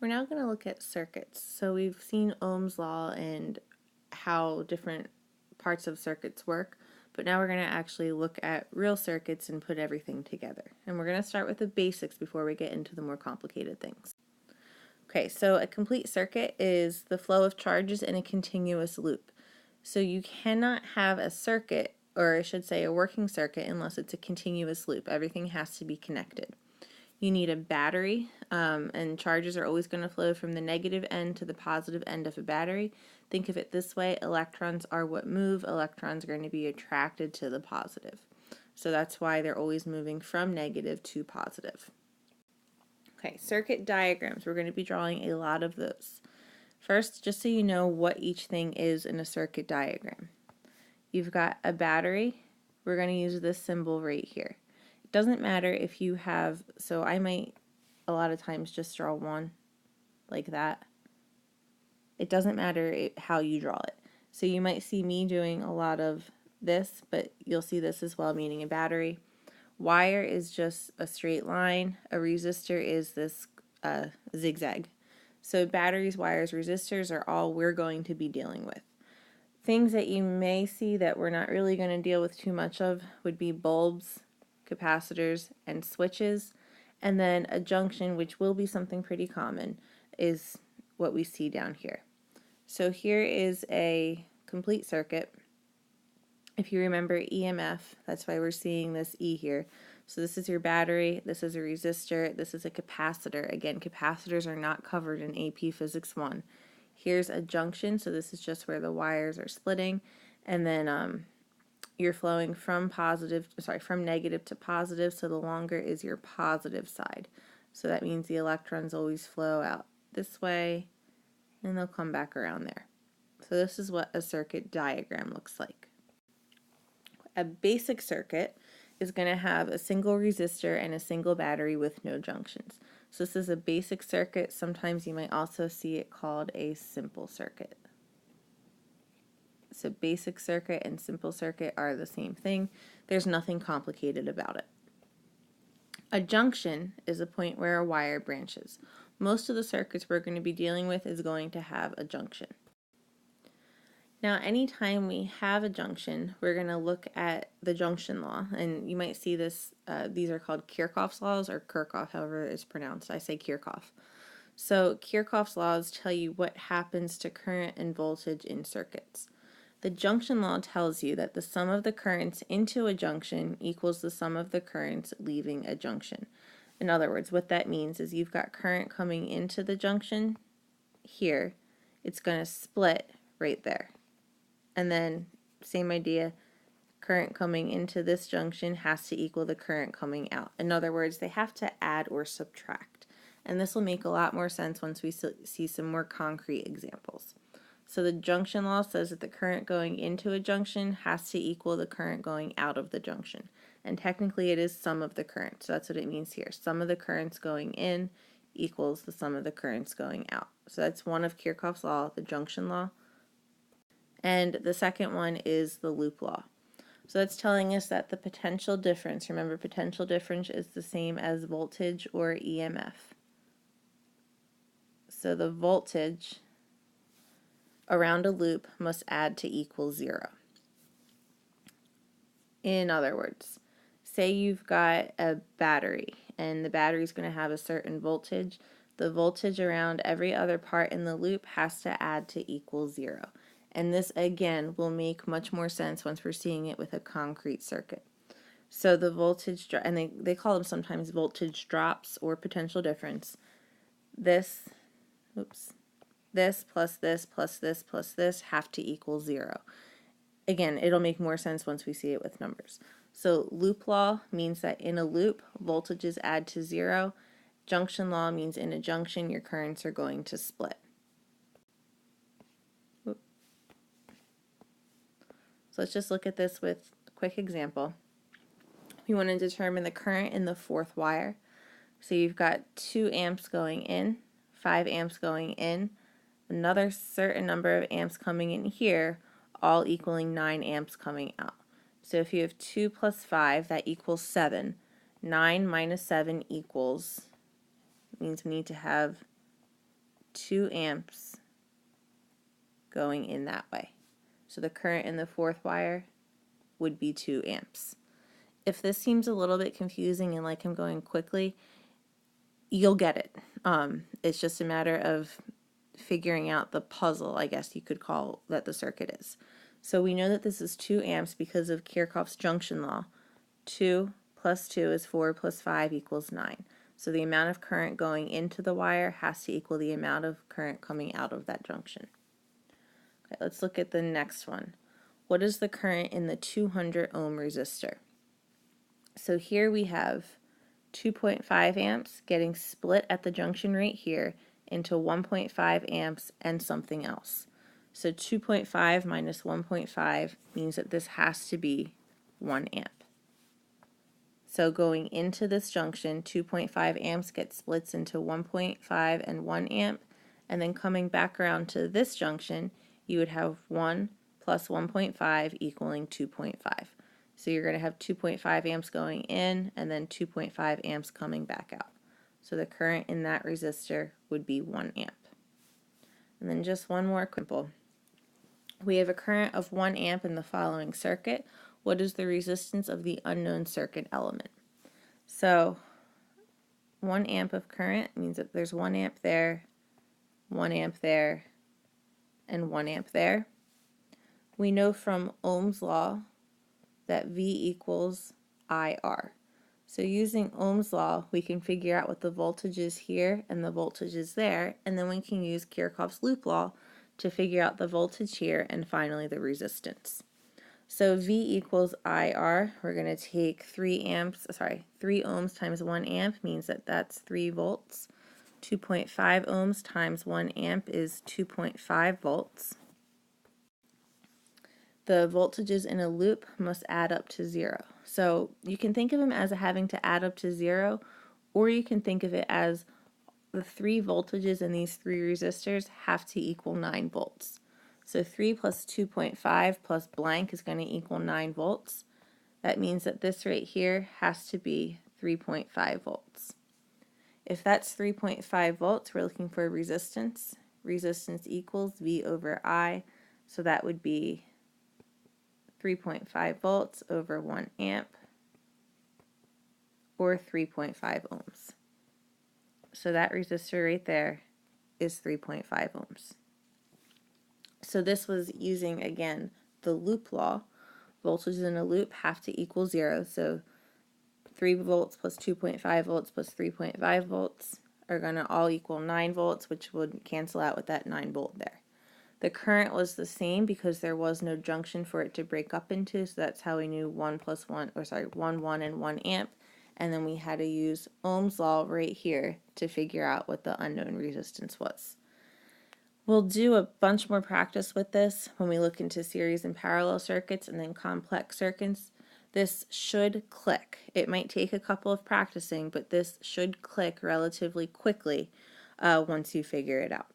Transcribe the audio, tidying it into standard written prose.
We're now going to look at circuits. So we've seen Ohm's law and how different parts of circuits work, but now we're going to actually look at real circuits and put everything together. And we're going to start with the basics before we get into the more complicated things. Okay, so a complete circuit is the flow of charges in a continuous loop. So you cannot have a circuit, or I should say a working circuit, unless it's a continuous loop. Everything has to be connected. You need a battery, and charges are always going to flow from the negative end to the positive end of a battery. Think of it this way: electrons are what move, electrons are going to be attracted to the positive. So that's why they're always moving from negative to positive. Okay, circuit diagrams. We're going to be drawing a lot of those. First, just so you know what each thing is in a circuit diagram. You've got a battery. We're going to use this symbol right here. It doesn't matter if you have, so I might a lot of times just draw one like that. It doesn't matter how you draw it. So you might see me doing a lot of this, but you'll see this as well, meaning a battery. Wire is just a straight line. A resistor is this zigzag. So batteries, wires, resistors are all we're going to be dealing with. Things that you may see that we're not really going to deal with too much of would be bulbs, capacitors, and switches. And then a junction, which will be something pretty common, is what we see down here. So here is a complete circuit. If you remember EMF, that's why we're seeing this E here. So this is your battery, this is a resistor, this is a capacitor. Again, capacitors are not covered in AP Physics 1. Here's a junction, so this is just where the wires are splitting, and then you're flowing from negative to positive, so the longer is your positive side. So that means the electrons always flow out this way, and they'll come back around there. So this is what a circuit diagram looks like. A basic circuit is going to have a single resistor and a single battery with no junctions. So this is a basic circuit. Sometimes you might also see it called a simple circuit. So basic circuit and simple circuit are the same thing. There's nothing complicated about it. A junction is a point where a wire branches. Most of the circuits we're going to be dealing with is going to have a junction. Now, anytime we have a junction, we're going to look at the junction law, and you might see this, these are called Kirchhoff's laws, or Kirchhoff, however it's pronounced. I say Kirchhoff. So Kirchhoff's laws tell you what happens to current and voltage in circuits. The junction law tells you that the sum of the currents into a junction equals the sum of the currents leaving a junction. In other words, what that means is you've got current coming into the junction here. It's going to split right there. And then, same idea, current coming into this junction has to equal the current coming out. In other words, they have to add or subtract. And this will make a lot more sense once we see some more concrete examples. So the junction law says that the current going into a junction has to equal the current going out of the junction. And technically it is sum of the current. So that's what it means here. Sum of the currents going in equals the sum of the currents going out. So that's one of Kirchhoff's law, the junction law. And the second one is the loop law. So that's telling us that the potential difference, remember potential difference is the same as voltage or EMF. So the voltage around a loop must add to equal 0. In other words, say you've got a battery and the battery is going to have a certain voltage. The voltage around every other part in the loop has to add to equal 0. And this, again, will make much more sense once we're seeing it with a concrete circuit. So the voltage, and they call them sometimes voltage drops or potential difference. This plus this plus this plus this have to equal 0. Again, it'll make more sense once we see it with numbers. So loop law means that in a loop, voltages add to 0. Junction law means in a junction, your currents are going to split. So let's just look at this with a quick example. We want to determine the current in the fourth wire. So you've got 2 amps going in, 5 amps going in, another certain number of amps coming in here, all equaling 9 amps coming out. So if you have 2 plus 5, that equals 7. 9 minus 7 means we need to have 2 amps going in that way. So the current in the fourth wire would be 2 amps. If this seems a little bit confusing and like I'm going quickly, you'll get it. It's just a matter of figuring out the puzzle, I guess you could call that the circuit is. So we know that this is 2 amps because of Kirchhoff's junction law. 2 plus 2 is 4 plus 5 equals 9. So the amount of current going into the wire has to equal the amount of current coming out of that junction. Okay, let's look at the next one. What is the current in the 200 ohm resistor? So here we have 2.5 amps getting split at the junction right here into 1.5 amps and something else. So 2.5 minus 1.5 means that this has to be 1 amp. So going into this junction, 2.5 amps get splits into 1.5 and 1 amp, and then coming back around to this junction, you would have 1 plus 1.5 equaling 2.5. So you're going to have 2.5 amps going in and then 2.5 amps coming back out. So the current in that resistor would be 1 amp. And then just one more example. We have a current of 1 amp in the following circuit. What is the resistance of the unknown circuit element? So 1 amp of current means that there's 1 amp there, 1 amp there, and 1 amp there. We know from Ohm's law that V equals IR. So using Ohm's law, we can figure out what the voltage is here and the voltage is there, and then we can use Kirchhoff's loop law to figure out the voltage here and finally the resistance. So V equals IR. We're going to take 3 ohms times 1 amp means that that's 3 volts. 2.5 ohms times 1 amp is 2.5 volts. The voltages in a loop must add up to 0. So you can think of them as having to add up to 0, or you can think of it as the 3 voltages in these 3 resistors have to equal 9 volts. So 3 plus 2.5 plus blank is going to equal 9 volts. That means that this right here has to be 3.5 volts. If that's 3.5 volts, we're looking for resistance. Resistance equals V over I, so that would be 3.5 volts over 1 amp, or 3.5 ohms. So that resistor right there is 3.5 ohms. So this was using, again, the loop law. Voltages in a loop have to equal 0. So 3 volts plus 2.5 volts plus 3.5 volts are going to all equal 9 volts, which would cancel out with that 9 volt there. The current was the same because there was no junction for it to break up into, so that's how we knew 1, 1, and 1 amp. And then we had to use Ohm's law right here to figure out what the unknown resistance was. We'll do a bunch more practice with this when we look into series and parallel circuits and then complex circuits. This should click. It might take a couple of practicing, but this should click relatively quickly once you figure it out.